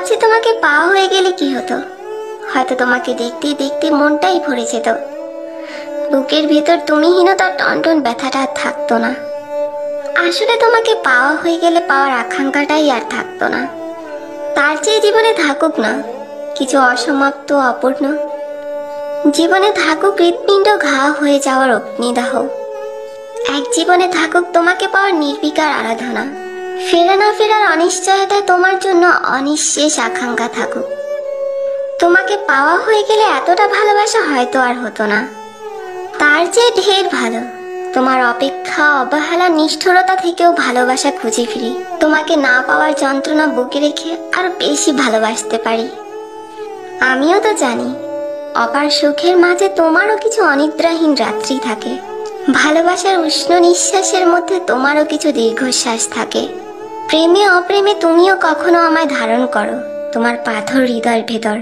ভাবছি তোমাকে পাওয়া হয়ে গেলে কি হতো। হয়তো তোমাকে দেখতে দেখতে মনটাই ভরে যেত, বুকের ভেতর তুমিহীনতার টনটন ব্যথাটা আর থাকতো না। আসলে তোমাকে পাওয়া হয়ে গেলে পাওয়ার আকাঙ্ক্ষাটাই আর থাকতো না। তার চেয়ে জীবনে থাকুক না কিছু অসমাপ্ত অপূর্ণ, জীবনে থাকুক হৃৎপিণ্ড ঘা হয়ে যাওয়ার অগ্নিদাহ, এক জীবনে থাকুক তোমাকে পাওয়ার নির্বিকার আরাধনা, ফেরা না ফেরার অনিশ্চয়তায় তোমার জন্য অনিঃশেষ আকাঙ্ক্ষা থাকুক। তোমাকে পাওয়া হয়ে গেলে এতটা ভালোবাসা হয়তো আর হতো না, তার চেয়ে ঢের ভালো তোমার অপেক্ষা অবহেলা নিষ্ঠুরতা থেকেও ভালোবাসা খুঁজে ফিরি। তোমাকে না পাওয়ার যন্ত্রণা বুকে রেখে আরো বেশি ভালোবাসতে পারি। আমিও তো জানি অপার সুখের মাঝে তোমারও কিছু অনিদ্রাহীন রাত্রি থাকে, ভালোবাসার উষ্ণ নিঃশ্বাসের মধ্যে তোমারও কিছু দীর্ঘশ্বাস থাকে। প্রেমে অপ্রেমে তুমিও কখনো আমায় ধারণ করো তোমার পাথর হৃদয়ের ভেতর।